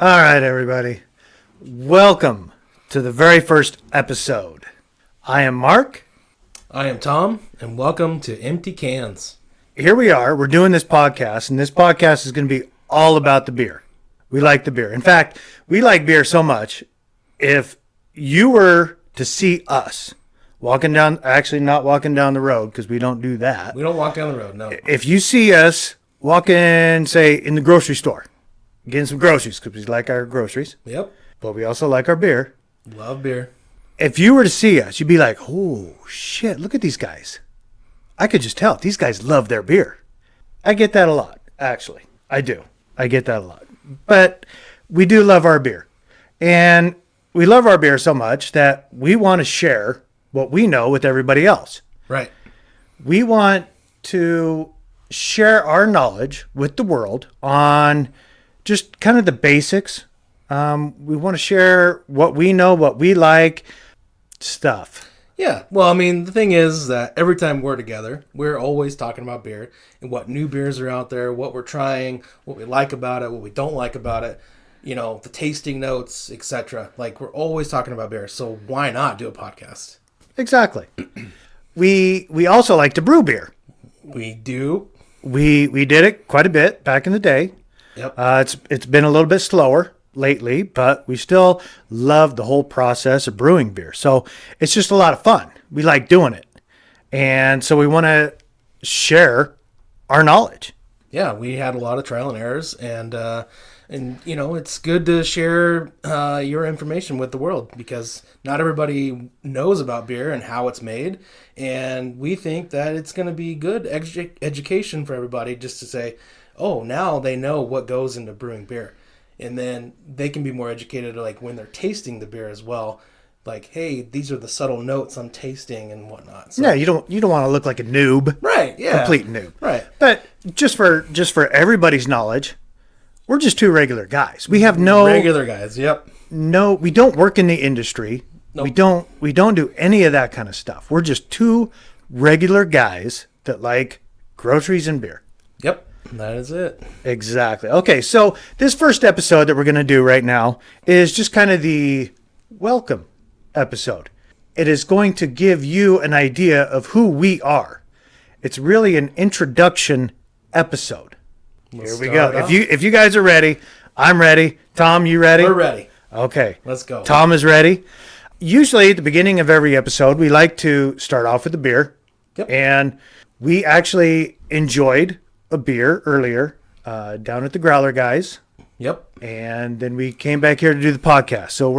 All right, everybody. Welcome to the very first episode. I am Mark. I am Tom, and welcome to Empty Cans. Here we are. We're doing this podcast, and this podcast is going to be all about the beer. We like the beer. In fact, we like beer so much, if you were to see us walking down, actually not walking down the road because we don't do that. We don't walk down the road, no. If you see us walking, say, in the grocery store, getting some groceries because we like our groceries, Yep. but we also like our beer. Love beer. If you were to see us, you'd be like, oh, shit, look at these guys. I could just tell. These guys love their beer. I get that a lot, actually. I do. I get that a lot. But we do love our beer. And we love our beer so much that we want to share what we know with everybody else. Right. We want to share our knowledge with the world on just kind of the basics. We want to share what we know, what we like, stuff. Yeah. Well, I mean, the thing is that every time we're together, we're always talking about beer and what new beers are out there, what we're trying, what we like about it, what we don't like about it, you know, the tasting notes, etc. Like, we're always talking about beer. So why not do a podcast? Exactly. We also like to brew beer. We do. We did it quite a bit back in the day. Yep. It's been a little bit slower lately, but we still love the whole process of brewing beer. So it's just a lot of fun. We like doing it. And so we want to share our knowledge. Yeah, we had a lot of trial and errors, and you know, it's good to share your information with the world because not everybody knows about beer and how it's made, and we think that it's going to be good education for everybody just to say, oh, now they know what goes into brewing beer. And then they can be more educated, like when they're tasting the beer as well. Like, hey, these are the subtle notes I'm tasting and whatnot. So, Yeah, you don't want to look like a noob. right? Yeah, Complete noob. Right. But just for everybody's knowledge, we're just two regular guys. We have no Regular guys. Yep. we don't work in the industry. Nope. We don't do any of that kind of stuff. We're just two regular guys that like groceries and beer. Yep. That is it. Exactly. Okay, so this first episode that we're going to do right now is just kind of the welcome episode. It is going to give you an idea of who we are. It's really an introduction episode. Here we go. If you guys are ready, I'm ready. Tom, you ready? We're ready. Okay. Let's go. Tom is ready. Usually at the beginning of every episode, we like to start off with a beer. Yep. And we actually enjoyed a beer earlier down at the Growler Guys. Yep. And then we came back here to do the podcast. So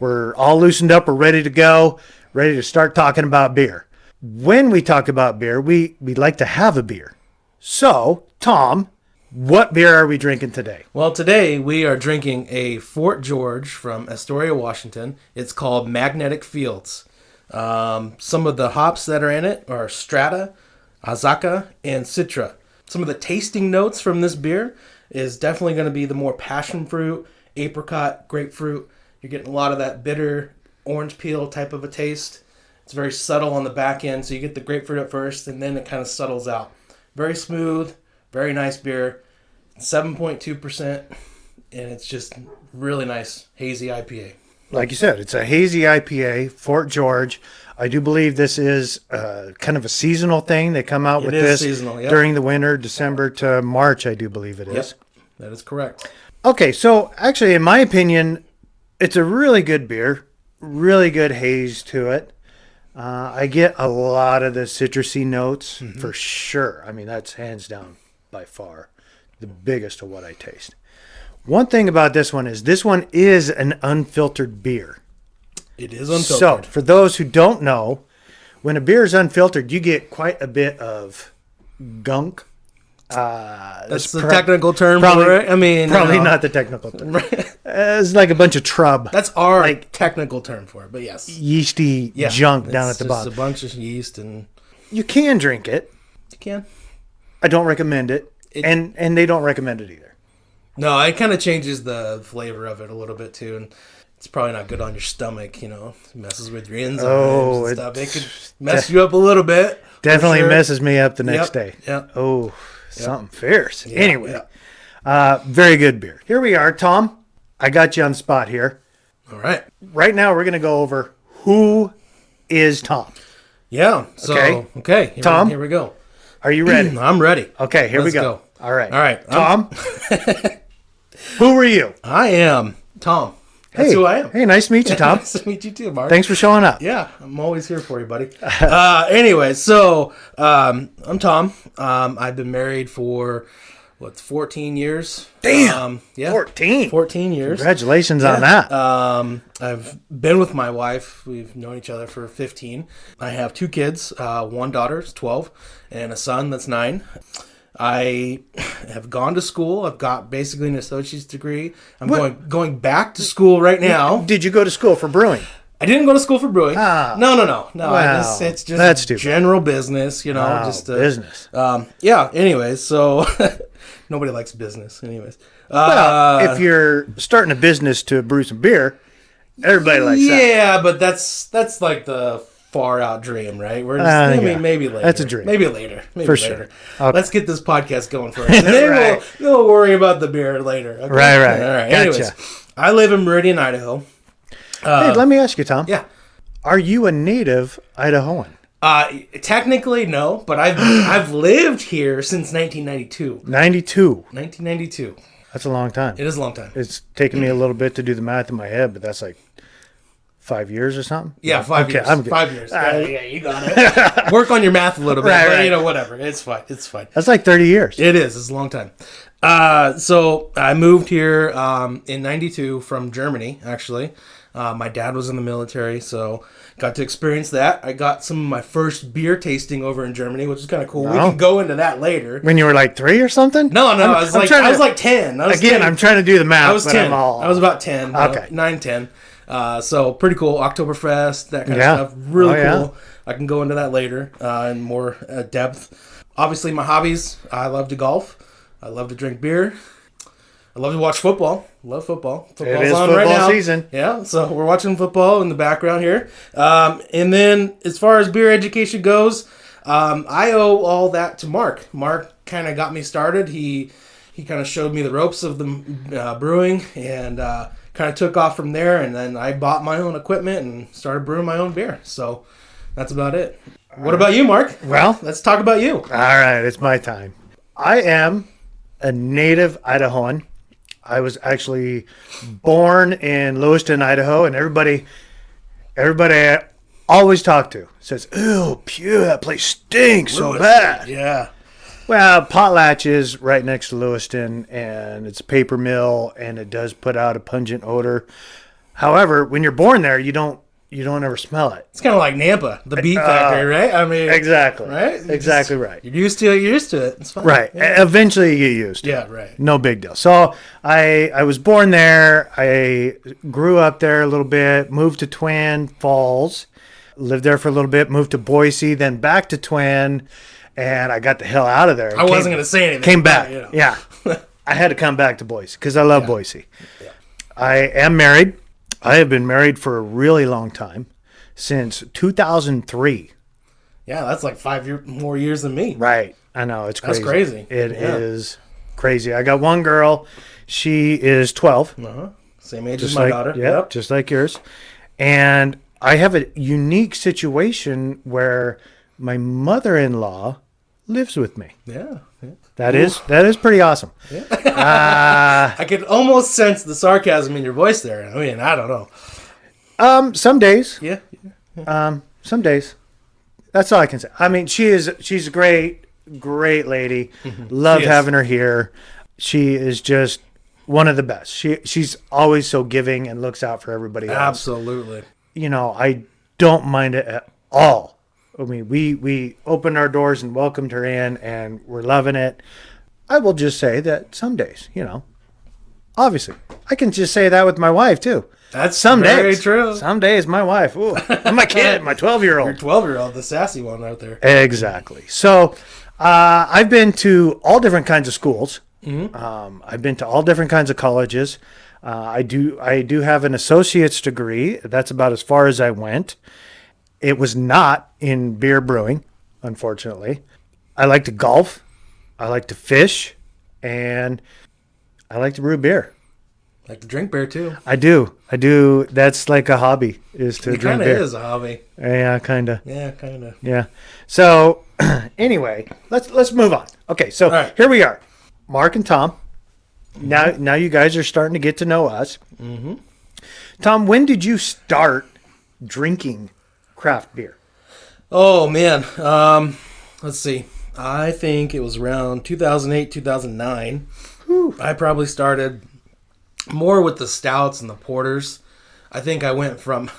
we're all loosened up. We're ready to go, ready to start talking about beer. When we talk about beer, we like to have a beer. So, Tom, what beer are we drinking today? Well, today we are drinking a Fort George from Astoria, Washington. It's called Magnetic Fields. Some of the hops that are in it are Strata, Azacca, and Citra. Some of the tasting notes from this beer is definitely going to be the more passion fruit, apricot, grapefruit. You're getting a lot of that bitter orange peel type of a taste. It's very subtle on the back end, so you get the grapefruit at first, and then it kind of settles out. Very smooth, very nice beer, 7.2%, and it's just really nice, hazy IPA. Like you said, it's a hazy IPA, Fort George. I do believe this is kind of a seasonal thing. They come out with this seasonal, yep. during the winter, December to March, I do believe it is. Yep, that is correct. Okay, so actually, in my opinion, it's a really good beer, really good haze to it. I get a lot of the citrusy notes for sure. I mean, that's hands down by far the biggest of what I taste. One thing about this one is an unfiltered beer. It is unfiltered. So, for those who don't know, when a beer is unfiltered, you get quite a bit of gunk. That's the technical term for it. I mean, probably not the technical term. It's like a bunch of trub. That's our technical term for it, but yes. Yeasty junk down at the bottom. It's a bunch of yeast, and you can drink it. You can. I don't recommend it, and they don't recommend it either. No, it kind of changes the flavor of it a little bit too, and it's probably not good on your stomach. You know, it messes with your enzymes and stuff. It could mess you up a little bit. Definitely messes me up the next day. Yeah. Oh, something fierce. Yeah, anyway, very good beer. Here we are, Tom. I got you on the spot here. All right. Right now, we're going to go over who is Tom. Yeah. So, Okay. Here Tom? here we go. Are you ready? I'm ready. Okay, here we Let's go. All right. All right. Tom, who are you? I am Tom. That's who I am. Hey, nice to meet you, Tom. Nice to meet you too, Mark. Thanks for showing up. Yeah, I'm always here for you, buddy. Anyway, so I'm Tom. I've been married for 14 years. Damn, yeah, 14. 14 years. Congratulations on that. I've been with my wife. We've known each other for 15. I have 2 kids. One daughter is 12, and a son that's 9. I have gone to school. I've got basically an associate's degree. I'm going back to school right now. Did you go to school for brewing? I didn't go to school for brewing. Ah. No. Wow. It's just That's too bad. general business, Oh, just business. yeah. Anyways, so nobody likes business. Anyways, Well, if you're starting a business to brew some beer, everybody likes that. yeah, but that's like the far out dream, right? We're just, yeah. maybe later. That's a dream. Maybe later. Maybe For later. sure. Okay. Let's get this podcast going first. And then Right. we'll worry about the beer later. Okay? Right. All right. Gotcha. Anyways, I live in Meridian, Idaho. Hey, let me ask you, Tom. Yeah. Are you a native Idahoan? Technically, no, but I've lived here since 1992. 92. 1992. That's a long time. It is a long time. It's taken me a little bit to do the math in my head, but that's like 5 years or something? Yeah, 5 years. I'm good. 5 years. Yeah, you got it. Work on your math a little bit, Right, but right. whatever. It's fine. It's fine. That's like 30 years. It is. It's a long time. So I moved here in 92 from Germany, actually. My dad was in the military, so got to experience that. I got some of my first beer tasting over in Germany, which is kind of cool. We Wow. can go into that later. When you were like 3 or something? No, I was like 10. I was Again, 10. I'm trying to do the math. I was but 10. I'm I was about 10. Okay. 9, 10. So pretty cool. Oktoberfest, that kind Yeah. of stuff. Really Oh, yeah. cool. I can go into that later in more depth. Obviously, my hobbies. I love to golf. I love to drink beer. I love to watch football. Love football. Football's is on football right now. season. Yeah, so we're watching football in the background here. And then as far as beer education goes, I owe all that to Mark. Mark kind of got me started. He kind of showed me the ropes of the brewing and kind of took off from there. And then I bought my own equipment and started brewing my own beer. So that's about it. What about you, Mark? Well, Let's talk about you. all right, it's my time. I am a native Idahoan. I was actually born in Lewiston, Idaho, and everybody I always talk to says, "Ew, Pew, that place stinks so bad." Yeah. Well, Potlatch is right next to Lewiston, and it's a paper mill, and it does put out a pungent odor. However, when you're born there, you don't ever smell it. It's kind of like Nampa, the beef factory, right? I mean, Exactly. Right? Exactly right. You're used to it. You're used to it. It's fine. Right. Yeah, Eventually, you get used to it. yeah right. No big deal. So I was born there. I grew up there a little bit, moved to Twin Falls, lived there for a little bit, moved to Boise, then back to Twin, and I got the hell out of there. I wasn't going to say anything. Came back. but, you know. Yeah. I had to come back to Boise because I love Boise. I am married. I have been married for a really long time, since 2003. Yeah, that's like 5 more years than me. Right. I know. It's crazy. That's crazy. It Yeah. is crazy. I got one girl. She is 12. Same age Just as my like, daughter. yeah, just like yours. And I have a unique situation where my mother-in-law lives with me. Yeah. That is pretty awesome. I could almost sense the sarcasm in your voice there. I mean, I don't know. Some days. Yeah. Some days. That's all I can say. I mean, she's a great lady. Love She is. having her here. She is just one of the best. She's always so giving and looks out for everybody else. Absolutely. You know, I don't mind it at all. I mean, we opened our doors and welcomed her in, and we're loving it. I will just say that some days, obviously, I can just say that with my wife too. That's Some very days, true. Some days, my wife, ooh, and my kid, my 12-year-old. Your 12-year-old, the sassy one out there. Exactly. So, I've been to all different kinds of schools. I've been to all different kinds of colleges. I do have an associate's degree. That's about as far as I went. It was not in beer brewing, unfortunately. I like to golf. I like to fish, and I like to brew beer. Like to drink beer too. I do. That's like a hobby, is to It drink kind of beer. is a hobby. Yeah, kind of. Yeah, kind of. Yeah. So anyway, let's move on. Okay, so right. here we are, Mark and Tom. Now you guys are starting to get to know us. Mm-hmm. Tom, when did you start drinking craft beer? Oh man, let's see. I think it was around 2008, 2009. Whew. I probably started more with the stouts and the porters. I think I went from,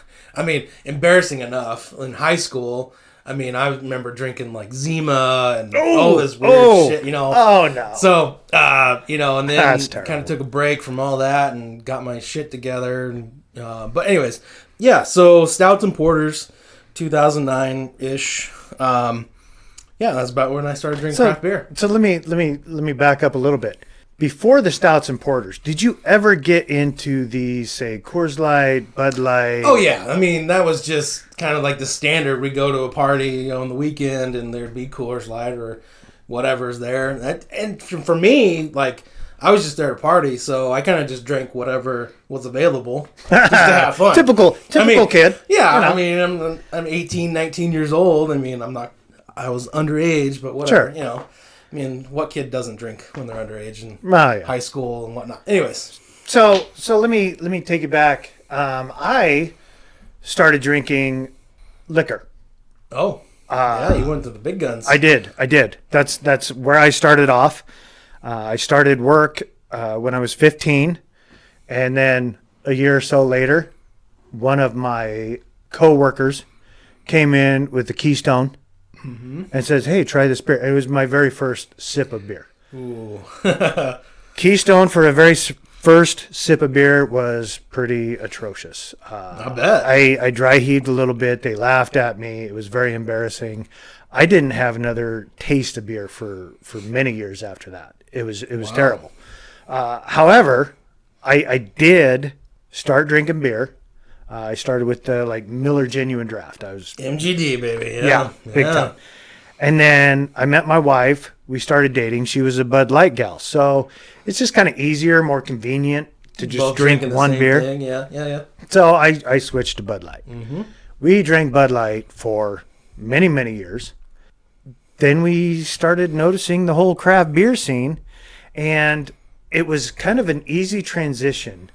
embarrassing enough, in high school, I remember drinking like Zima and all this weird shit, you know. Oh, no. So, and then That's kind terrible. of took a break from all that and got my shit together. And, but anyways, yeah, so stouts and porters, 2009-ish. Yeah, that's about when I started drinking craft beer. So let me back up a little bit. Before the stouts and porters, did you ever get into the, say, Coors Light, Bud Light? Oh yeah, that was just kind of like the standard. We go to a party on the weekend, and there'd be Coors Light or whatever's there. And for me, like I was just there to party, so I kind of just drank whatever was available just to have fun. Typical kid. Yeah, You know. I'm 18, 19 years old. I was underage, but whatever. Sure. What kid doesn't drink when they're underage in Oh, yeah. high school and whatnot? Anyways, So let me take you back. I started drinking liquor. yeah, you went to the big guns. I did. That's where I started off. I started work when I was 15, and then a year or so later, one of my coworkers came in with the Keystone and says, "Hey, try this beer." It was my very first sip of beer. Ooh. Keystone for a very first sip of beer was pretty atrocious. I bet. I dry heaved a little bit. They laughed at me. It was very embarrassing. I didn't have another taste of beer for many years after that. It was terrible. However, I did start drinking beer. I started with the Miller Genuine Draft. I was MGD, baby. yeah, big time. And then I met my wife. We started dating. She was a Bud Light gal, so it's just kind of easier, more convenient to just Both drink drinking the one same beer. thing. Yeah. So I switched to Bud Light. Mm-hmm. We drank Bud Light for many, many years. Then we started noticing the whole craft beer scene, and it was kind of an easy transition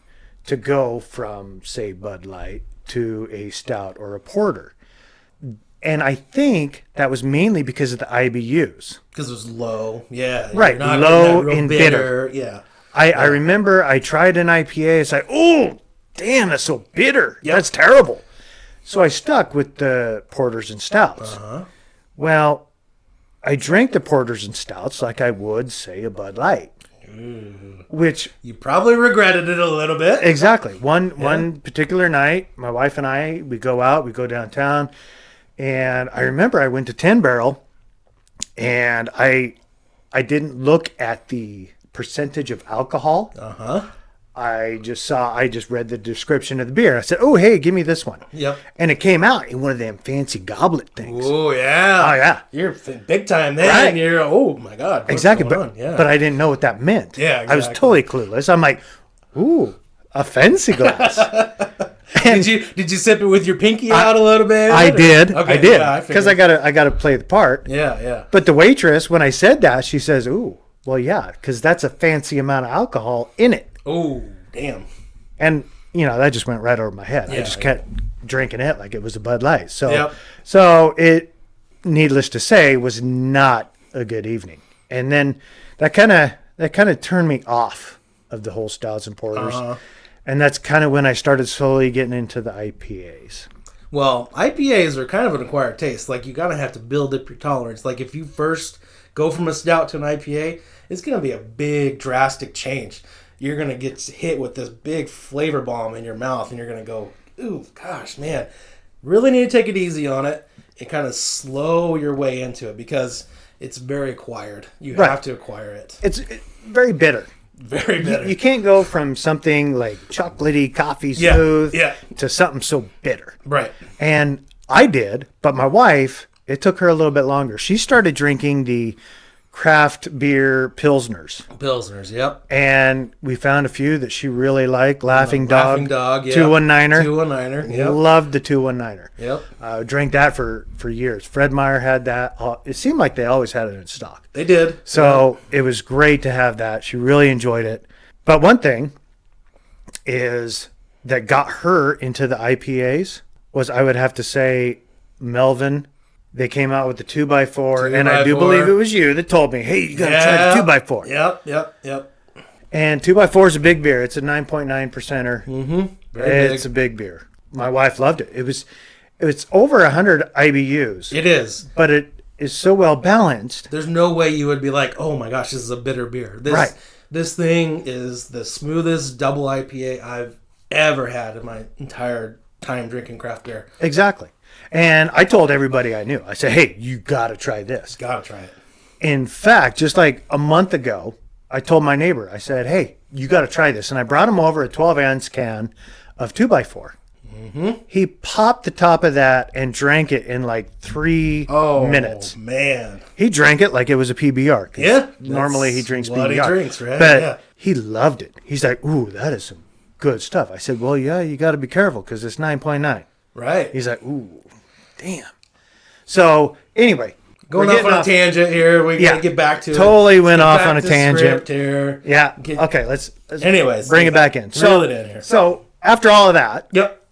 to go from, say, Bud Light to a stout or a porter. And I think that was mainly because of the IBUs. Because it was low. Yeah. Right, You're not low real and bitter. Yeah. I remember I tried an IPA. It's like, oh, damn, that's so bitter. Yep. That's terrible. So I stuck with the porters and stouts. Uh-huh. Well, I drank the porters and stouts like I would, say, a Bud Light. Which, You probably regretted it a little bit. exactly. One particular night, my wife and I, we go out, we go downtown, and I remember I went to 10 Barrel, and I didn't look at the percentage of alcohol. Uh-huh. I just read the description of the beer. I said, "Oh, hey, give me this one." Yep. And it came out in one of them fancy goblet things. Oh, yeah. Oh, yeah. You're big time then. Right. You're, oh, my God. What's Exactly, going but on? Yeah. but I didn't know what that meant. Yeah, I was exactly. totally clueless. I'm like, "Ooh, a fancy glass." Did you sip it with your pinky out a little bit? I did. Okay, I did. yeah, Because I gotta play the part. Yeah. But the waitress, when I said that, she says, "Ooh, well, yeah, because that's a fancy amount of alcohol in it." Oh, damn. And that just went right over my head. I Yeah, just kept drinking it like it was a Bud Light. So, Yep. so it, needless to say, was not a good evening. And then that kind of turned me off of the whole stouts and porters. Uh-huh. And that's kind of when I started slowly getting into the IPAs. Well, IPAs are kind of an acquired taste. Like, you gotta have to build up your tolerance. Like, if you first go from a stout to an IPA, it's gonna be a big, drastic change. You're gonna get hit with this big flavor bomb in your mouth, and you're gonna go, "Ooh, gosh, man, really need to take it easy on it and kind of slow your way into it because it's very acquired. You Right. have to acquire it. It's very bitter. Very bitter. You can't go from something like chocolatey, coffee Yeah, smooth yeah. to something so bitter. Right. And I did, but my wife, it took her a little bit longer. She started drinking the craft beer pilsners. Pilsners, yep. And we found a few that she really liked. Laughing Dog. Laughing Dog, yeah. 219er. 219er, yep. Loved the 219er. Yep. Drank that for years. Fred Meyer had that. It seemed like they always had it in stock. They did. So it was great to have that. She really enjoyed it. But one thing is that got her into the IPAs was, I would have to say, Melvin. They came out with the 2x4, and I do believe it was you that told me, hey, you got to try the 2x4. Yep. And 2x4 is a big beer. It's a 9.9 percenter. Mm-hmm. It's a big beer. My wife loved it. It's over 100 IBUs. It is. But it is so well balanced. There's no way you would be like, oh my gosh, this is a bitter beer. This thing is the smoothest double IPA I've ever had in my entire time drinking craft beer. Exactly. And I told everybody I knew. I said, hey, you got to try this. Got to try it. In fact, just like a month ago, I told my neighbor, I said, hey, you got to try this. And I brought him over a 12-ounce can of 2x4. Mm-hmm. He popped the top of that and drank it in like 3 minutes. Oh, man. He drank it like it was a PBR. Yeah. Normally he drinks what PBR. He drinks, right? But he loved it. He's like, ooh, that is some good stuff. I said, well, yeah, you got to be careful because it's 9.9. Right. He's like, ooh, damn. So anyway. Going off on a tangent here. We got to get back to totally went off on a tangent. Here. Yeah. Okay, let's anyways, bring it back in. Reel it in here. So after all of that, yep.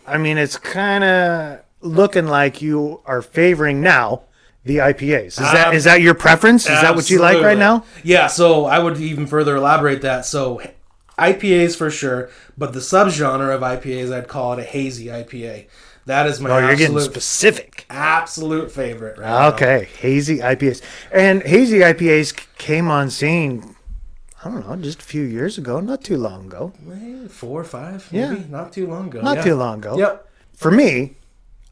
I mean, it's kind of looking like you are favoring now the IPAs. Is that your preference? Is that what you like right now? Yeah, so I would even further elaborate that. So IPAs for sure, but the subgenre of IPAs, I'd call it a hazy IPA. That is my you're getting specific. Absolute favorite right Okay, now. Hazy IPAs. And hazy IPAs came on scene, I don't know, just a few years ago, not too long ago. Maybe 4 or 5, maybe. Not too long ago. Not too long ago. Yep. For me,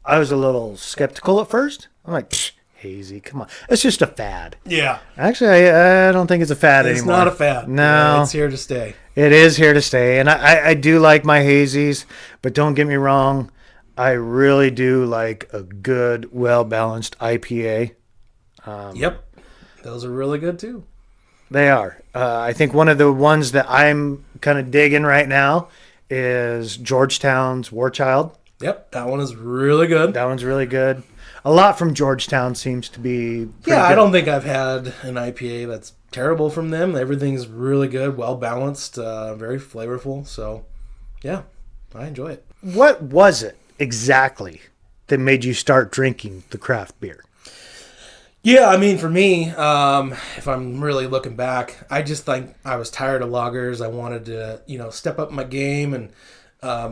I was a little skeptical at first. I'm like, hazy, come on. It's just a fad. Yeah. Actually, I don't think it's a fad anymore. It's not a fad. No. Yeah, it's here to stay. It is here to stay. And I do like my hazies, but don't get me wrong, I really do like a good, well-balanced IPA. Yep. Those are really good, too. They are. I think one of the ones that I'm kind of digging right now is Georgetown's War Child. Yep, that one is really good. That one's really good. A lot from Georgetown seems to be pretty good. I don't think I've had an IPA that's terrible from them. Everything's really good, well-balanced, very flavorful. So, yeah, I enjoy it. What was it exactly that made you start drinking the craft beer? Yeah, I mean, for me, if I'm really looking back, I just think I was tired of lagers. I wanted to, step up my game. And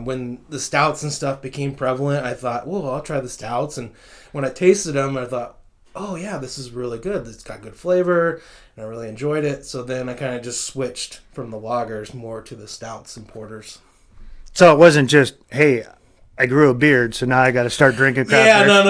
when the stouts and stuff became prevalent, I thought, well, I'll try the stouts. And when I tasted them, I thought, oh, yeah, this is really good. It's got good flavor, and I really enjoyed it. So then I kind of just switched from the lagers more to the stouts and porters. So it wasn't just, hey, I grew a beard, so now I got to start drinking craft beer. No,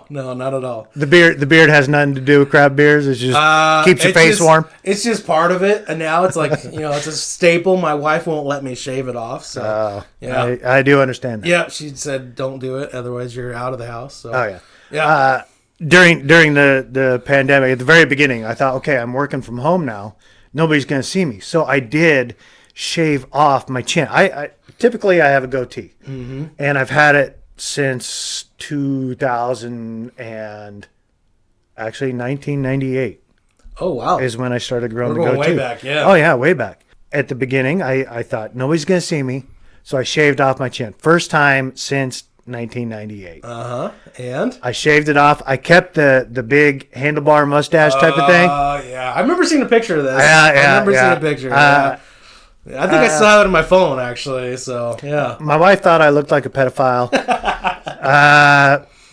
No, not at all. The beard has nothing to do with craft beers. It just keeps your face warm. It's just part of it, and now it's like it's a staple. My wife won't let me shave it off, so yeah, I do understand that. Yeah, she said don't do it, otherwise you're out of the house. So. Oh yeah, yeah. During the pandemic, at the very beginning, I thought, okay, I'm working from home now. Nobody's going to see me, so I did shave off my chin. I typically I have a goatee, and I've had it since 2000 and actually 1998. Oh wow! Is when I started growing We're the going goatee. way back, yeah. Oh yeah, way back. At the beginning, I thought nobody's gonna see me, so I shaved off my chin. First time since 1998. And I shaved it off. I kept the big handlebar mustache type of thing. Yeah, I remember seeing a picture of this. I remember seeing a picture. I think I still have it on my phone, actually. So, yeah. My wife thought I looked like a pedophile.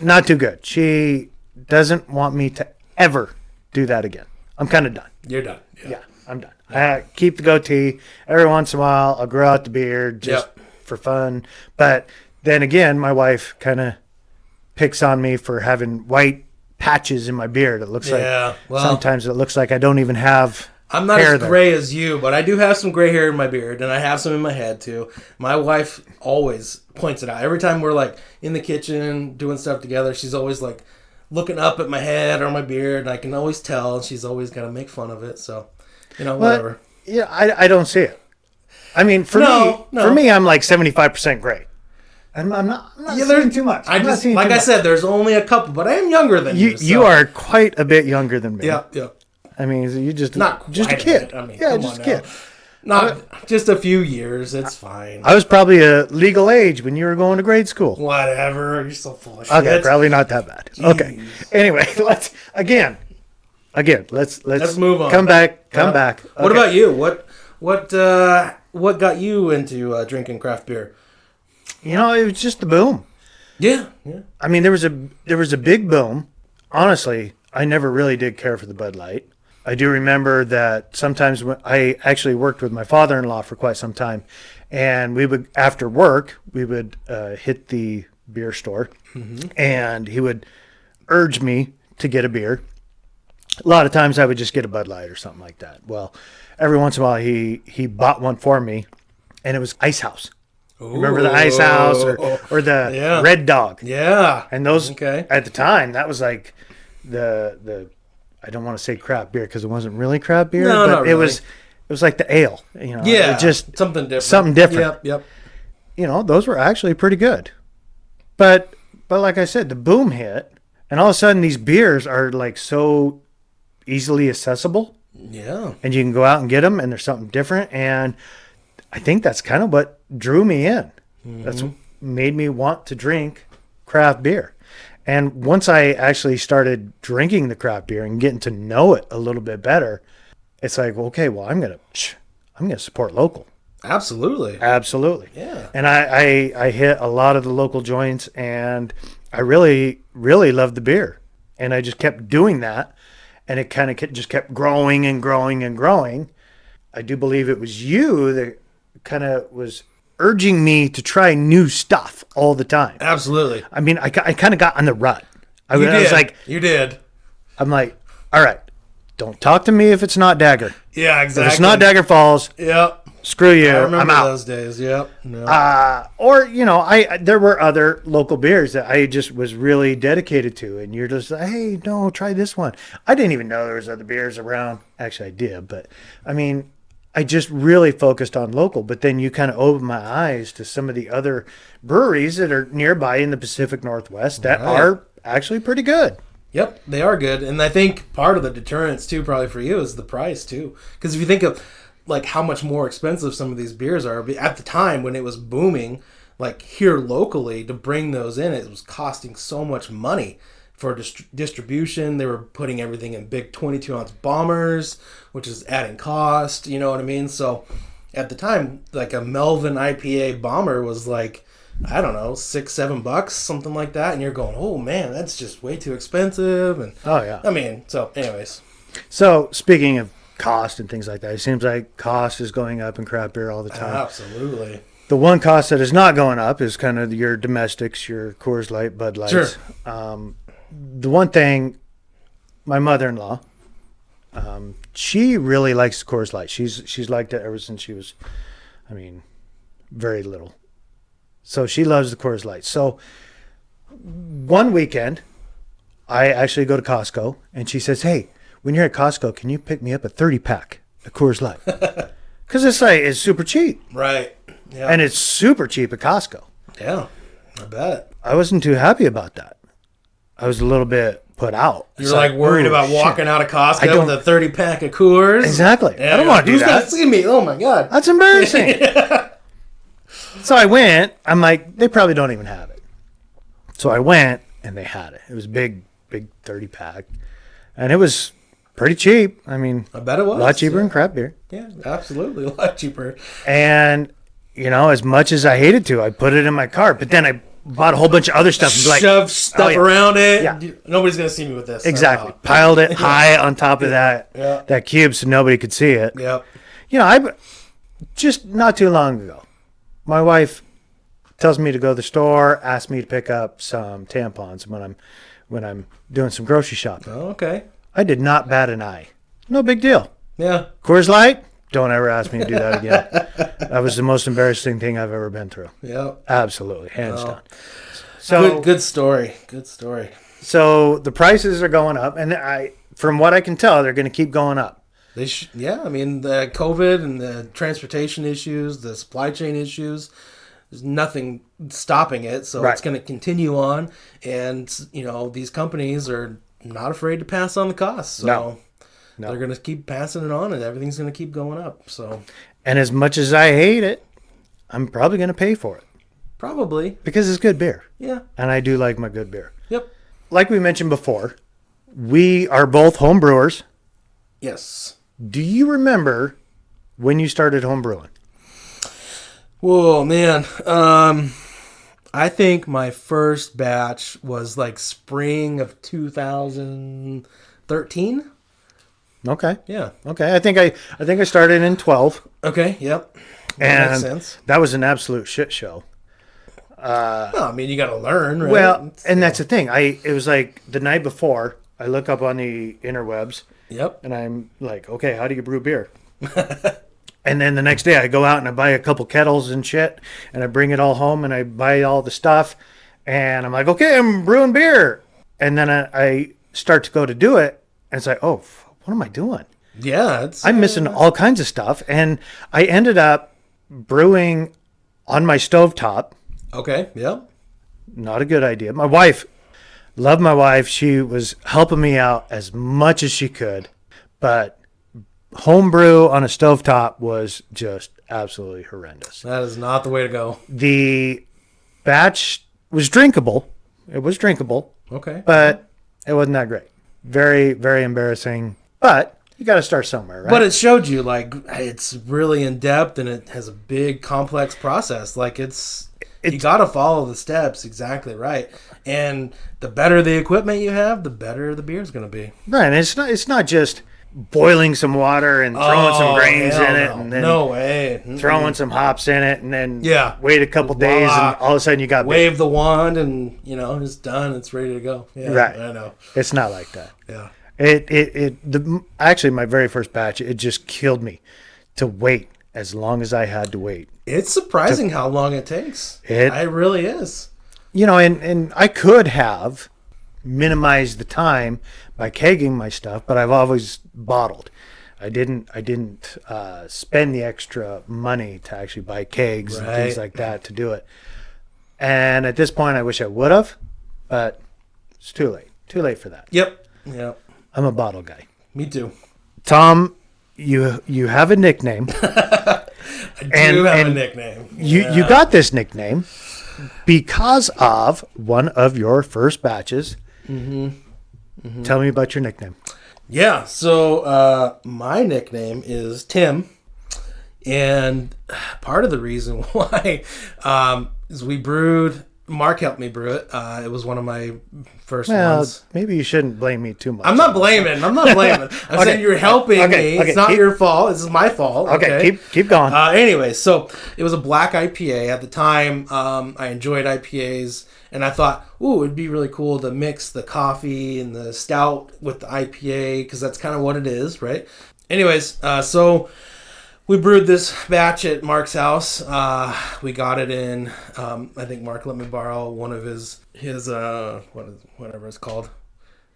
Not too good. She doesn't want me to ever do that again. I'm kind of done. You're done. Yeah, I'm done. I keep the goatee. Every once in a while, I'll grow out the beard just for fun. But then again, my wife kind of picks on me for having white patches in my beard. It looks like sometimes it looks like I don't even have I'm not as gray as you, but I do have some gray hair in my beard, and I have some in my head, too. My wife always points it out. Every time we're, like, in the kitchen doing stuff together, she's always like, looking up at my head or my beard, and I can always tell, and she's always got to make fun of it. So, But, whatever. yeah, I don't see it. I mean, for me, I'm like 75% gray. I'm not seeing too much. I said, there's only a couple, but I am younger than you. You are quite a bit younger than me. Yeah. I mean, you just Not just a quite kid. bit. I mean, yeah, come just a on kid. now. Not just a few years. It's fine. I was probably a legal age when you were going to grade school. Whatever. You're so full of shit. Okay, probably not that bad. Jeez. Okay. Anyway, let's move on. Come back. What about you? What got you into drinking craft beer? It was just the boom. Yeah. I mean, there was a big boom. Honestly, I never really did care for the Bud Light. I do remember that sometimes when I actually worked with my father-in-law for quite some time, and we would, after work, hit the beer store, and he would urge me to get a beer. A lot of times I would just get a Bud Light or something like that. Well, every once in a while he bought one for me, and it was Ice House. Remember the Ice House or the Red Dog? Yeah. And those at the time, that was like the I don't want to say craft beer because it wasn't really craft beer, no, but not really. it was like the ale. Yeah. just something different. Something different. Yep. Those were actually pretty good. But like I said, the boom hit, and all of a sudden these beers are like so easily accessible. Yeah. And you can go out and get them, and there's something different. And I think that's kind of what drew me in. That's what made me want to drink craft beer. And once I actually started drinking the craft beer and getting to know it a little bit better, it's like, okay, well, I'm gonna support local. Absolutely. Yeah. And I hit a lot of the local joints, and I really, really loved the beer. And I just kept doing that, and it kind of just kept growing and growing and growing. I do believe it was you that kind of was urging me to try new stuff all the time. Absolutely. I mean, I kind of got on the rut. I was like, you did. I'm like, all right, don't talk to me if it's not Dagger. Yeah, exactly. If it's not Dagger Falls, yep. Screw you. I remember I'm out. those days. Yep. No. Or there were other local beers that I just was really dedicated to, and you're just like, hey, no, try this one. I didn't even know there was other beers around. Actually, I did, but I mean, I just really focused on local. But then you kind of opened my eyes to some of the other breweries that are nearby in the Pacific Northwest that are actually pretty good. Yep, they are good, and I think part of the deterrence too, probably for you, is the price too. Because if you think of like how much more expensive some of these beers are at the time when it was booming, like here locally, to bring those in, it was costing so much money for distribution. They were putting everything in big 22-ounce bombers, which is adding cost. You know what I mean? So at the time, like a Melvin IPA bomber was like, I don't know, $6-7, something like that. And you're going, oh man, that's just way too expensive. And oh yeah. I mean, so anyways. So speaking of cost and things like that, it seems like cost is going up in craft beer all the time. Absolutely. The one cost that is not going up is kind of your domestics, your Coors Light, Bud Lights. Sure. The one thing, my mother-in-law, she really likes Coors Light. She's liked it ever since she was, very little. So she loves the Coors Light. So one weekend, I actually go to Costco, and she says, hey, when you're at Costco, can you pick me up a 30-pack of Coors Light? Because it's super cheap. Right. Yeah. And it's super cheap at Costco. Yeah, I bet. I wasn't too happy about that. I was a little bit put out. You're like worried about walking out of Costco with a 30-pack of Coors? Exactly. Yeah, I don't want to do who's that. going to see me? Oh, my God. That's embarrassing. So I went. I'm like, they probably don't even have it. So I went, and they had it. It was big 30-pack. And it was pretty cheap. I bet it was. A lot cheaper than craft beer. Yeah, absolutely. A lot cheaper. And, as much as I hated to, I put it in my cart. But then I bought a whole bunch of other stuff. Shove stuff around it. Yeah. Nobody's going to see me with this. Exactly. Piled it high on top of that cube so nobody could see it. Yep. I just not too long ago, my wife tells me to go to the store, asks me to pick up some tampons when I'm doing some grocery shopping. Oh, okay. I did not bat an eye. No big deal. Yeah. Coors Light, don't ever ask me to do that again. That was the most embarrassing thing I've ever been through. Yep. Absolutely. Hands down. So Good story. Good story. So the prices are going up, and from what I can tell, they're going to keep going up. Yeah, I mean, the COVID and the transportation issues, the supply chain issues, there's nothing stopping it. So Right. it's going to continue on. And, these companies are not afraid to pass on the costs. So No. they're going to keep passing it on, and everything's going to keep going up. So And as much as I hate it, I'm probably going to pay for it probably, because it's good beer, yeah. and I do like my good beer. Yep. Like we mentioned before, we are both home brewers. Yes. Do you remember when you started home brewing? Whoa, man. I think my first batch was like spring of 2013. Okay. Yeah. Okay. I think I started in 12, Okay. Yep. That and makes sense. that was an absolute shit show. Well, I mean, you got to learn, right? Well, and that's the thing. It was like the night before. I look up on the interwebs, Yep. and I'm like, okay, how do you brew beer? And then the next day, I go out and I buy a couple kettles and shit, and I bring it all home, and I buy all the stuff, and I'm like, okay, I'm brewing beer. And then I start to go to do it, and it's like, oh, what am I doing? Yeah. I'm missing all kinds of stuff, and I ended up brewing on my stovetop. Okay. Yep. Not a good idea. My wife, love my wife. She was helping me out as much as she could, but homebrew on a stovetop was just absolutely horrendous. That is not the way to go. The batch was drinkable. It was drinkable, Okay. but it wasn't that great. Very, very embarrassing. But you got to start somewhere, right? But it showed you, like, it's really in depth and it has a big, complex process. Like, you got to follow the steps exactly right. And the better the equipment you have, the better the beer's going to be. right. And it's not just boiling some water and throwing some grains hell in it, no. and then No way. throwing some hops in it, and then Yeah. wait a couple days, Voila. and all of a sudden you got beer. Wave the wand and, it's done. It's ready to go. Yeah, Right. I know. It's not like that. Yeah. Actually, my very first batch, it just killed me to wait as long as I had to wait. It's surprising how long it takes. It- It really is. And I could have minimized the time by kegging my stuff, but I've always bottled. I didn't spend the extra money to actually buy kegs and things Right. like that to do it. And at this point, I wish I would have, but it's too late. Too late for that. Yep. Yep. I'm a bottle guy. Me too. Tom, you have a nickname. I And- do have a and nickname. You got this nickname because of one of your first batches. Tell me about your nickname. Yeah, so my nickname is Tim, and part of the reason why is we brewed. Mark helped me brew it. It was one of my first Well, ones. maybe you shouldn't blame me too much. I'm not blaming. I'm Okay. saying you're helping Okay, me. okay, It's not keep- your fault. This is my fault. Okay, keep going. Anyway, so it was a black IPA at the time. I enjoyed IPAs, and I thought, ooh, it'd be really cool to mix the coffee and the stout with the IPA because that's kind of what it is, right? Anyways, so we brewed this batch at Mark's house. We got it in. I think Mark let me borrow one of his whatever it's called.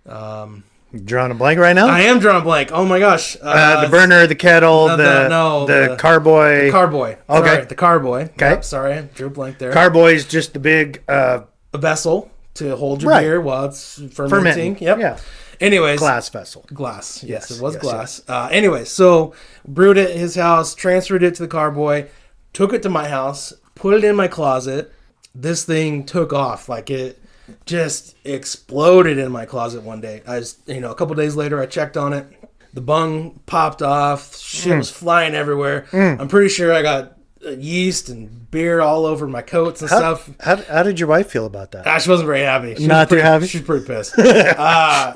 Drawing a blank right now. I am drawing a blank. Oh my gosh. The burner, the kettle, no, the the carboy. Carboy. Okay. Sorry, the carboy. Okay. Yep, sorry, I drew a blank there. Carboy is just the big A vessel to hold your Right. beer while it's fermenting. fermenting. Yep. Yeah, Anyways, glass vessel. Glass. Yes, Yes, it was yes, glass. Anyways, so brewed it at his house, transferred it to the carboy, took it to my house, put it in my closet. This thing took off. Like it just exploded in my closet one day. A couple days later, I checked on it. The bung popped off. Shit was flying everywhere. I'm pretty sure I got yeast and beer all over my coats and stuff. How did your wife feel about that? She wasn't very happy. Not too happy? She's pretty pissed.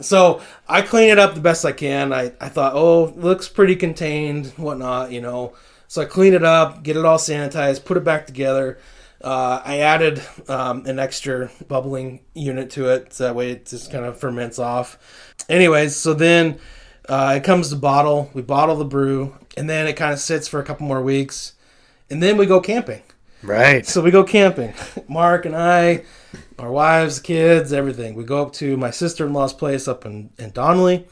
So I clean it up the best I can. I thought, it looks pretty contained, whatnot, So I clean it up, get it all sanitized, put it back together. I added an extra bubbling unit to it, so that way it just kind of ferments off. Anyways, so then it comes to bottle. We bottle the brew, and then it kind of sits for a couple more weeks. And then we go camping. Right. So we go camping. Mark and I, our wives, kids, everything. We go up to my sister-in-law's place up in Donnelly,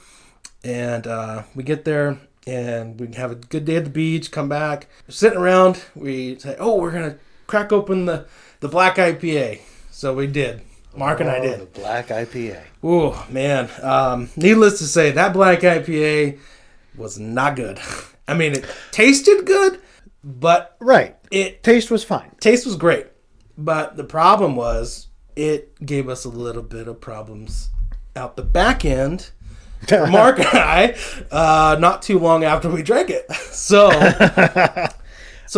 and we get there, and we have a good day at the beach, come back. We're sitting around. We say, oh, we're going to crack open the black IPA. So we did. Mark and I did. The black IPA. Ooh, man. Needless to say, that black IPA was not good. I mean, it tasted good, but Right. it Taste was fine. taste was great. But the problem was it gave us a little bit of problems out the back end for Mark and I not too long after we drank it. So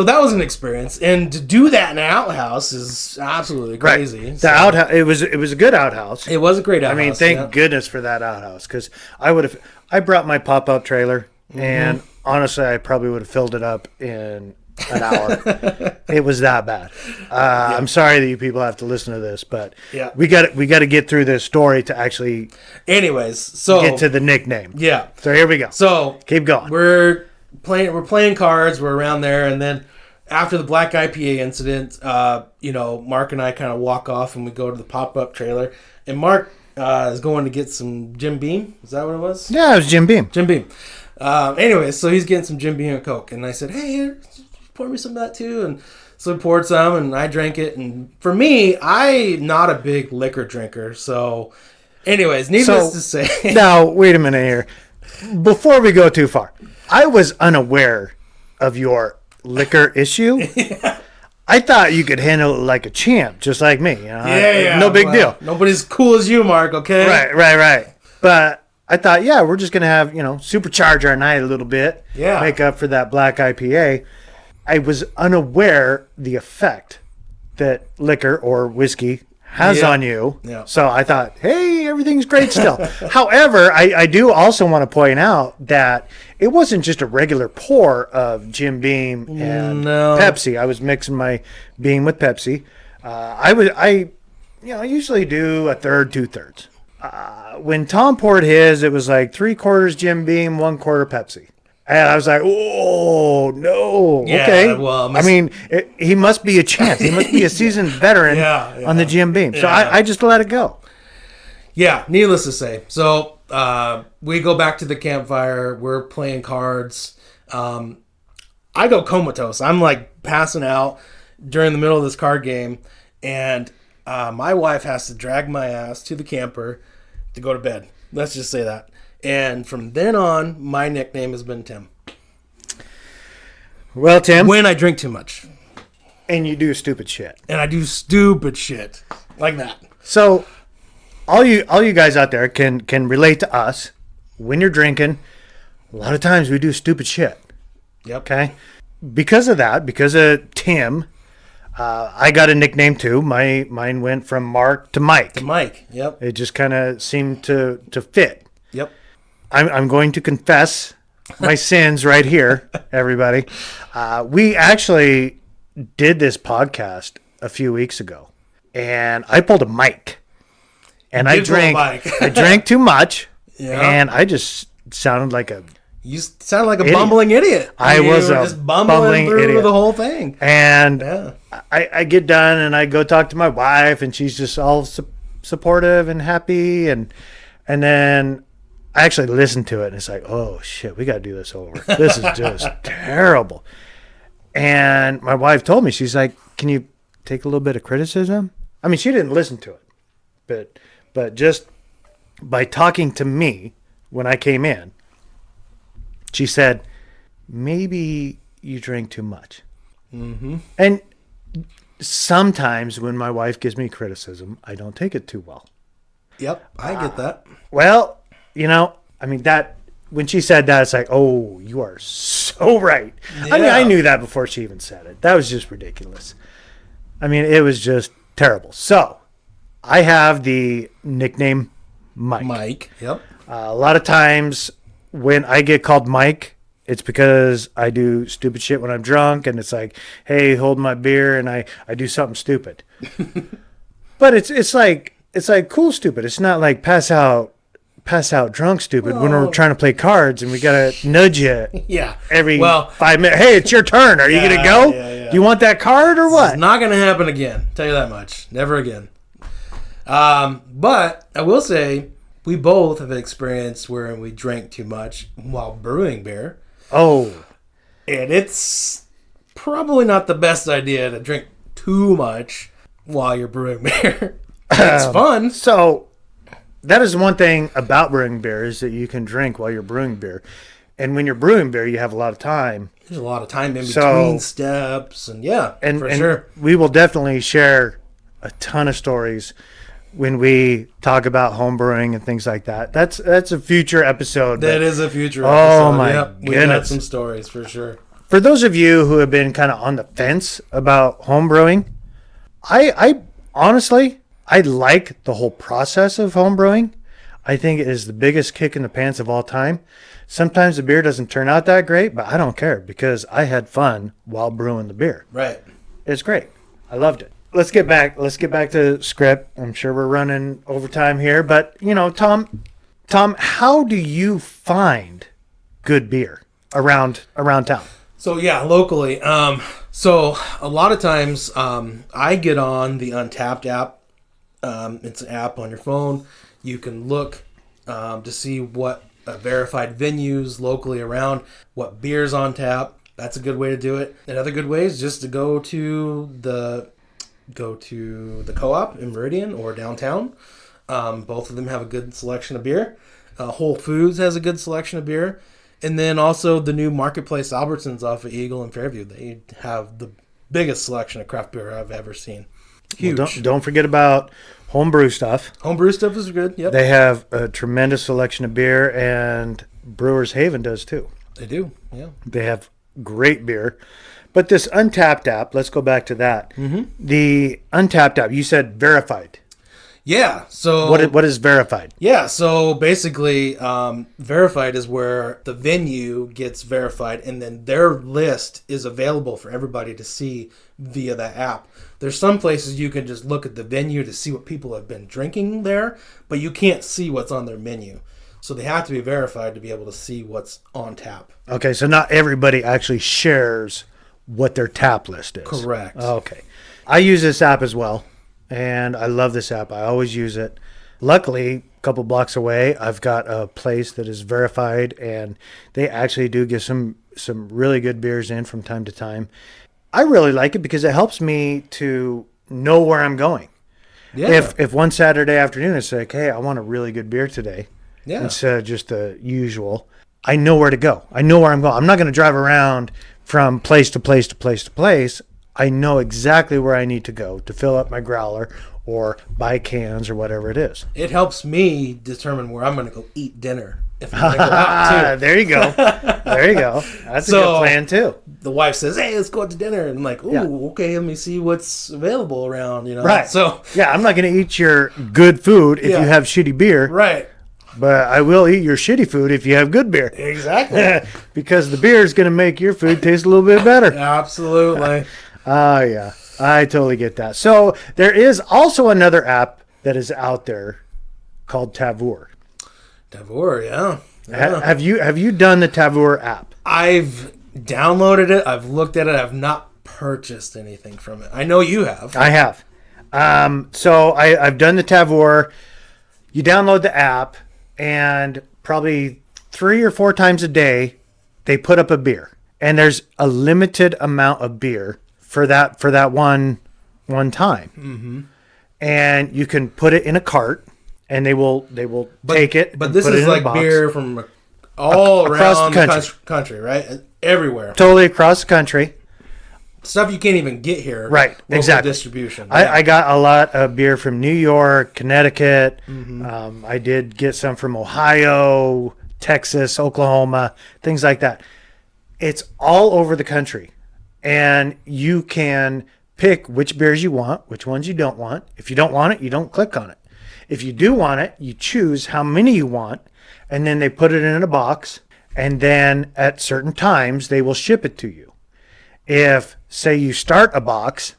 that was an experience. And to do that in an outhouse is absolutely crazy. Right. The So outhouse. It was a good outhouse. it was a great outhouse. I mean, thank yeah. goodness for that outhouse, because I brought my pop-up trailer, and honestly, I probably would have filled it up in an hour. It was that bad. I'm sorry that you people have to listen to this, but Yeah. we got to get through this story to actually Anyways, so get to the nickname. yeah. So here we go. So Keep going. we're playing cards. We're around there, and then after the black IPA incident, Mark and I kind of walk off, and we go to the pop-up trailer, and Mark is going to get some Jim Beam. Is that what it was? Yeah, it was Jim Beam. Jim Beam. Anyway, so he's getting some Jim Beam and Coke, and I said, "Hey, here, pour me some of that too." And so he poured some, and I drank it. And for me, I'm not a big liquor drinker, so. Anyways, needless to say, Now, wait a minute here. Before we go too far, I was unaware of your liquor issue. I thought you could handle it like a champ, just like me. No big deal. Nobody's cool as you, Mark. Okay. Right. But I thought, yeah, we're just going to have, supercharge our night a little bit. Yeah. Make up for that black IPA. I was unaware the effect that liquor or whiskey has Yeah. on you. Yeah. So I thought, hey, everything's great still. However, I do also want to point out that it wasn't just a regular pour of Jim Beam and No. Pepsi. I was mixing my Beam with Pepsi. I usually do a third, 2/3. When Tom poured his, it was like 3/4 Jim Beam, 1/4 Pepsi. And I was like, oh, no. Yeah, okay. well, I mean, he must be a champ. He must be a seasoned veteran Yeah, on the Jim Beam. So Yeah. I just let it go. Yeah, needless to say. So we go back to the campfire. We're playing cards. I go comatose. I'm like passing out during the middle of this card game. And my wife has to drag my ass to the camper to go to bed. Let's just say that. And from then on, my nickname has been Tim. Well, Tim, When I drink too much. and you do stupid shit. And I do stupid shit. Like that. So all you guys out there can relate to us. When you're drinking, a lot of times we do stupid shit. Yep. Okay? Because of that, because of Tim, I got a nickname too. Mine went from Mark to Mike. Mike. Yep. It just kind of seemed to fit. Yep. I'm going to confess my sins right here, everybody. We actually did this podcast a few weeks ago, and I pulled a Mike, and I did pull a drank. Mike. I drank too much, Yeah. and I just sounded like a. You sound like a Idiot. bumbling idiot. I mean, was you were a just bumbling bumbling through idiot. the whole thing. And Yeah. I get done, and I go talk to my wife, and she's just all supportive and happy, and then I actually listened to it, and it's like, oh shit, we got to do this over. This is just terrible. And my wife told me, she's like, can you take a little bit of criticism? I mean, she didn't listen to it, but just by talking to me when I came in, she said, maybe you drink too much. Mm-hmm. And sometimes when my wife gives me criticism, I don't take it too well. Yep, I get that. Well, I mean, that when she said that, it's like, oh, you are so right. I mean, Yeah. I knew that before she even said it. That was just ridiculous. I mean, it was just terrible. So I have the nickname Mike. Mike. Yep. A lot of times when I get called Mike, it's because I do stupid shit when I'm drunk, and it's like, hey, hold my beer, and I do something stupid. But it's like cool stupid. It's not like pass out pass out drunk stupid when we're trying to play cards and we got to nudge you Yeah. every 5 minutes. Hey, it's your turn. Are you going to go? Yeah. Do you want that card or what? It's not going to happen again. Tell you that much. Never again. But I will say we both have experienced where we drank too much while brewing beer. Oh. And it's probably not the best idea to drink too much while you're brewing beer. It's fun. So that is one thing about brewing beer is that you can drink while you're brewing beer. And when you're brewing beer, you have a lot of time. There's a lot of time in between steps. And for sure. We will definitely share a ton of stories when we talk about home brewing and things like that. That's a future episode. That is a future episode. Oh, my goodness. We got some stories for sure. For those of you who have been kind of on the fence about home brewing, I honestly, I like the whole process of home brewing. I think it is the biggest kick in the pants of all time. Sometimes the beer doesn't turn out that great, but I don't care because I had fun while brewing the beer. Right. It's great. I loved it. Let's get back to script. I'm sure we're running overtime here, but Tom, how do you find good beer around town? So locally. So a lot of times I get on the Untapped app. It's an app on your phone. You can look to see what verified venues locally around, what beers on tap. That's a good way to do it. Another good way is just to go to the Co-op in Meridian or downtown. Both of them have a good selection of beer. Whole Foods has a good selection of beer. And then also the new Marketplace Albertsons off of Eagle and Fairview. They have the biggest selection of craft beer I've ever seen. Huge. Well, don't forget about homebrew stuff. Homebrew stuff is good. Yep. They have a tremendous selection of beer, and Brewers Haven does too. They do. Yeah. They have great beer. But this Untapped app, let's go back to that. Mm-hmm. The Untapped app, you said verified. Yeah. So what is verified? Yeah. So basically, verified is where the venue gets verified, and then their list is available for everybody to see via that app. There's some places you can just look at the venue to see what people have been drinking there, but you can't see what's on their menu. So they have to be verified to be able to see what's on tap. Okay, so not everybody actually shares what their tap list is. Correct. Okay. I use this app as well, and I love this app. I always use it. Luckily, a couple blocks away, I've got a place that is verified, and they actually do get some really good beers in from time to time. I really like it because it helps me to know where I'm going. Yeah. If one Saturday afternoon it's like, hey, I want a really good beer today, instead of just the usual, I know where to go. I know where I'm going. I'm not going to drive around from place to place to place to place. I know exactly where I need to go to fill up my growler or buy cans or whatever it is. It helps me determine where I'm going to go eat dinner. If I'm going to go out too. There you go. There you go. That's a good plan too. The wife says, hey, let's go out to dinner. And I'm like, okay, let me see what's available around, Right. So I'm not going to eat your good food if you have shitty beer. Right. But I will eat your shitty food if you have good beer. Exactly. Because the beer is going to make your food taste a little bit better. Absolutely. Oh, yeah. I totally get that. So there is also another app that is out there called Tavour. Tavour, yeah. Have you done the Tavour app? I've downloaded it. I've looked at it. I've not purchased anything from it. I know you have. I have. So I've done the Tavour. You download the app, and probably 3 or 4 times a day, they put up a beer. And there's a limited amount of beer for that one time. Mm-hmm. And you can put it in a cart, and they will take it. But this is like beer from all around the country, right? Everywhere. Totally across the country. Stuff you can't even get here. Right, exactly. Distribution. I got a lot of beer from New York, Connecticut. Mm-hmm. I did get some from Ohio, Texas, Oklahoma, things like that. It's all over the country. And you can pick which beers you want, which ones you don't want. If you don't want it, you don't click on it. If you do want it, you choose how many you want, and then they put it in a box, and then at certain times, they will ship it to you. If, say, you start a box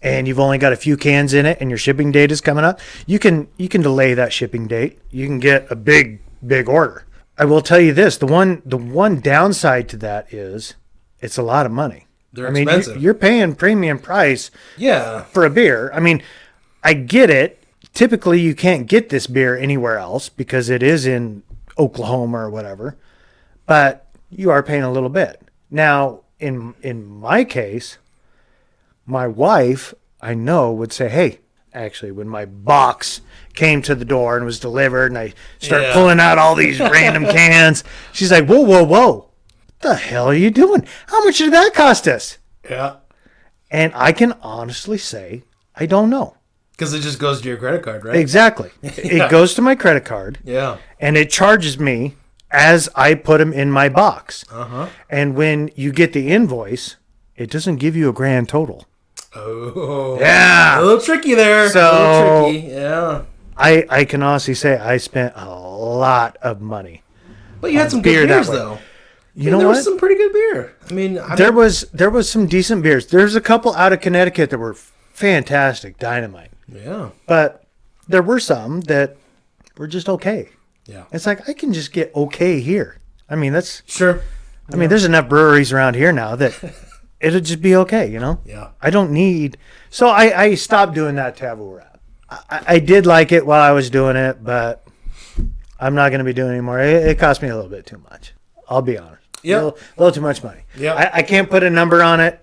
and you've only got a few cans in it and your shipping date is coming up, you can delay that shipping date. You can get a big order. I will tell you this, the one downside to that is it's a lot of money. They're expensive. You're paying premium price Yeah. for a beer. I mean, I get it. Typically you can't get this beer anywhere else because it is in Oklahoma or whatever. But you are paying a little bit. Now, in my case, my wife, I know, would say, hey, actually, when my box came to the door and was delivered and I start Yeah. pulling out all these random cans, she's like, whoa, whoa, whoa. What the hell are you doing? How much did that cost us? Yeah. And I can honestly say, I don't know. Because it just goes to your credit card, right? Exactly. Yeah. It goes to my credit card Yeah. and it charges me as I put them in my box. Uh-huh. And when you get the invoice, it doesn't give you a grand total. Oh. Yeah. A little tricky there. So- a little tricky. Yeah. I can honestly say I spent a lot of money. But you had some beer good that beers, way. though. You know there what? was some pretty good beer. I mean, There was some decent beers. There's a couple out of Connecticut that were fantastic, dynamite. Yeah. But there were some that were just okay. Yeah. It's like I can just get okay here. I mean, Sure. there's enough breweries around here now that it'll just be okay, you know? Yeah. I don't need. So I stopped doing that taboo rap. I did like it while I was doing it, but I'm not going to be doing it anymore. It cost me a little bit too much. I'll be honest. Yep. A little too much money. Yep. I can't put a number on it.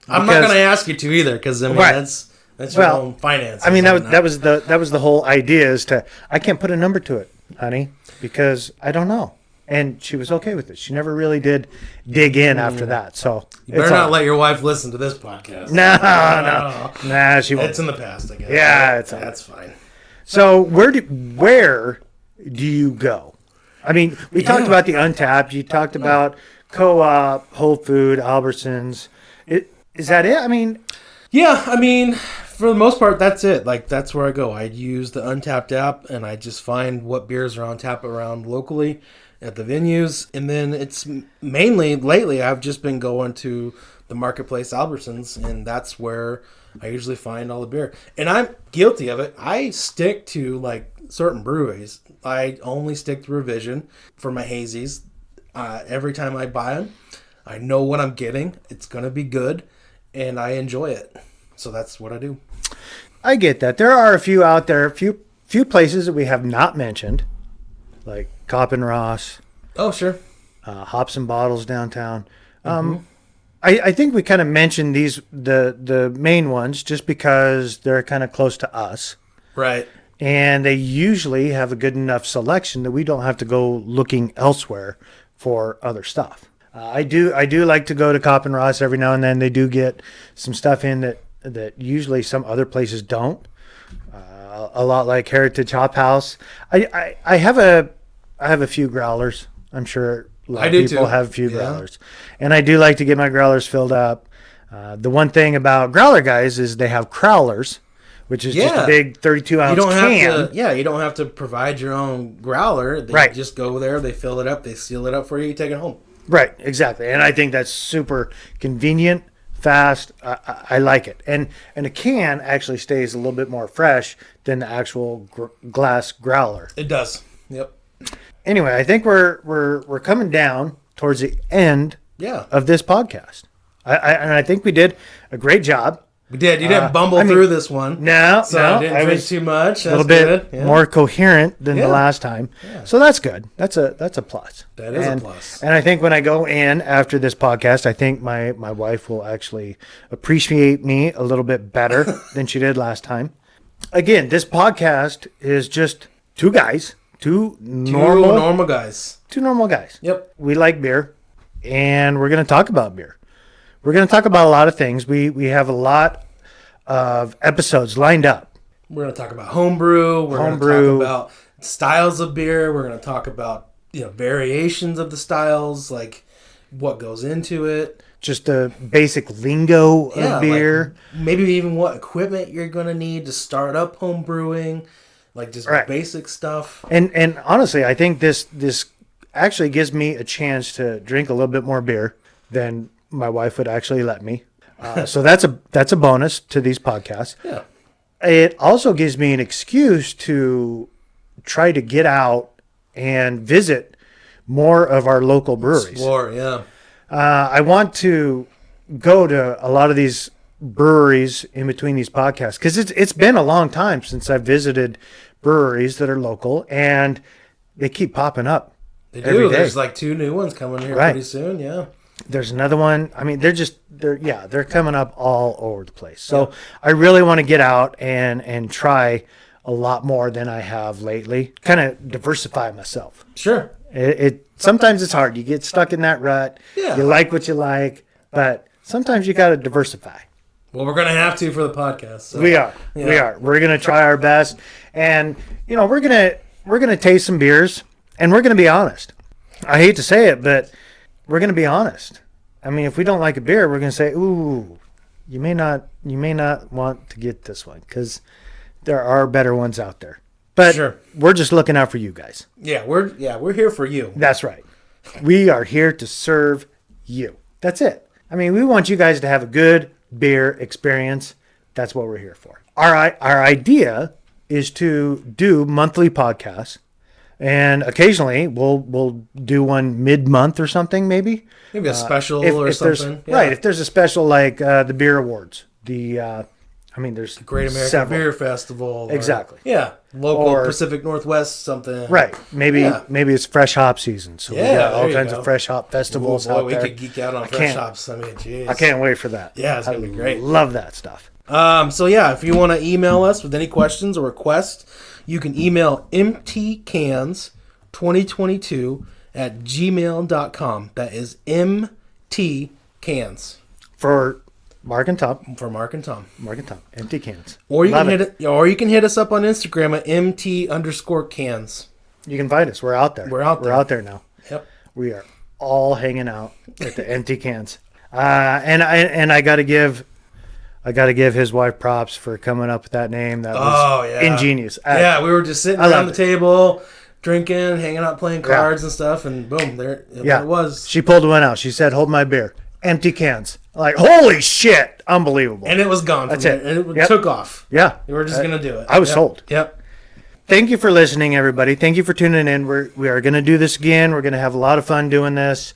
I'm not because- going to ask you to either, because I mean Right. that's your Well, own finances. I mean, and that was the whole idea is to, I can't put a number to it, honey, because I don't know. And she was okay with it. She never really did dig in after that. So you better not let your wife listen to this podcast. Nah, she won't. It's in the past, I guess. Yeah, it's that's fine. So where do you go? I mean, we talked about the Untapped. You talked about Co-op, Whole Food, Albertsons. Is that it? I mean, Yeah, I mean, for the most part, that's it. Like, that's where I go. I use the Untapped app, and I just find what beers are on tap around locally at the venues. And then it's mainly, lately, I've just been going to the Marketplace Albertsons, and that's where I usually find all the beer. And I'm guilty of it. I stick to, like, certain breweries. I only stick to Revision for my hazies. Every time I buy them, I know what I'm getting. It's going to be good, and I enjoy it. So that's what I do. I get that. There are a few out there, few places that we have not mentioned, like Cop and Ross, Oh, sure. Hops and Bottles downtown. I think we kind of mentioned the main ones just because they're kind of close to us. Right. And they usually have a good enough selection that we don't have to go looking elsewhere for other stuff. I do like to go to Cop and Ross every now and then. They do get some stuff in that usually some other places don't. A lot like Heritage Hop House. I have a few growlers. I'm sure a lot I of do people too. have a few Yeah. growlers, and I do like to get my growlers filled up. The one thing about growler guys is they have crowlers, which is just a Yeah. big 32 ounce You don't can. have to. Yeah, you don't have to provide your own growler. They Right. just go there, they fill it up, they seal it up for you, you take it home. Right, exactly. And I think that's super convenient, fast. I like it. And a can actually stays a little bit more fresh than the actual glass growler. It does. Yep. Anyway, I think we're coming down towards the end Yeah. of this podcast. And I think we did a great job. We did. You didn't bumble I mean, through this one. No, So no, I didn't I drink was too much. a little That's bit good. Yeah. more coherent than Yeah. the last time. So that's good. That's a plus. That is a plus. And I think when I go in after this podcast, I think my wife will actually appreciate me a little bit better than she did last time. Again, this podcast is just two guys, two normal guys. guys. Yep. We like beer, and we're going to talk about beer. We're going to talk about a lot of things. We have a lot of episodes lined up. We're going to talk about homebrew. We're going to Homebrew. talk about styles of beer. We're going to talk about variations of the styles, like what goes into it. Just the basic lingo of beer. Like maybe even what equipment you're going to need to start up home brewing, like just Right. basic stuff. And honestly, I think this actually gives me a chance to drink a little bit more beer than my wife would actually let me. So that's a bonus to these podcasts. Yeah. It also gives me an excuse to try to get out and visit more of our local breweries. Explore, yeah. I want to go to a lot of these breweries in between these podcasts because it's been a long time since I've visited breweries that are local, and they keep popping up. They every do. day. There's like 2 new ones coming here Right. pretty soon. Yeah. There's another one. I mean, they're coming up all over the place. So I really want to get out and try a lot more than I have lately. Kind of diversify myself. Sure. It sometimes it's hard. You get stuck in that rut. Yeah. You like what you like, but sometimes you got to diversify. Well, we're gonna have to for the podcast. So. We are. Yeah. We are. We're gonna try our best, and we're gonna taste some beers, and we're gonna be honest. I hate to say it, but we're gonna be honest. I mean, if we don't like a beer, we're gonna say, "Ooh, you may not want to get this one because there are better ones out there." But Sure. we're just looking out for you guys. We're here for you. That's right. We are here to serve you. That's it. I mean, we want you guys to have a good beer experience. That's what we're here for. Our idea is to do monthly podcasts, and occasionally we'll do one mid-month or something, maybe. Maybe a special If or there's something. right, if there's a special like the beer awards, there's Great American several. Beer Festival. Or, Exactly. Yeah. Local Or- Pacific Northwest something. Right. Maybe Yeah. it's fresh hop season, so we Yeah, got all there you kinds go. of fresh hop Oh, festivals boy, out we there. could geek out on fresh can't- hops. I mean, jeez. I can't wait for that. Yeah, it's gonna be great. Love that stuff. So yeah, if you want to email us with any questions or requests, you can email mtcans2022@gmail.com. That is mtcans For Mark and Tom. for Mark and Tom. Empty cans. Or you Love can hit us up on Instagram at mt_cans. You can find us. We're out there. We're out there. We're out there now. Yep. We are all hanging out at the empty cans. And I got to give his wife props for coming up with that name. That was ingenious. Yeah, we were just sitting I around the loved it. table, drinking, hanging out, playing cards and stuff, and boom, there it was. She pulled one out. She said, "Hold my beer." Empty cans. Like, holy shit. Unbelievable. And it was gone. That's from it. there. And it Yep. took off. Yeah. We were just gonna do it. I was Yep. sold. Yep. Thank you for listening, everybody. Thank you for tuning in. We are going to do this again. We're going to have a lot of fun doing this.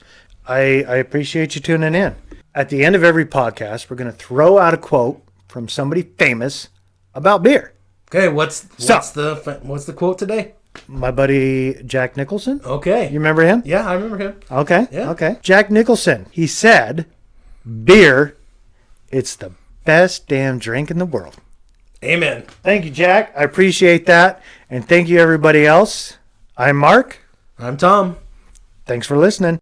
I appreciate you tuning in. At the end of every podcast, we're going to throw out a quote from somebody famous about beer. Okay, what's the quote today? My buddy Jack Nicholson. Okay. You remember him? Yeah, I remember him. Okay. Yeah. Okay. Jack Nicholson. He said, "Beer, it's the best damn drink in the world." Amen. Thank you, Jack. I appreciate that. And thank you, everybody else. I'm Mark. I'm Tom. Thanks for listening.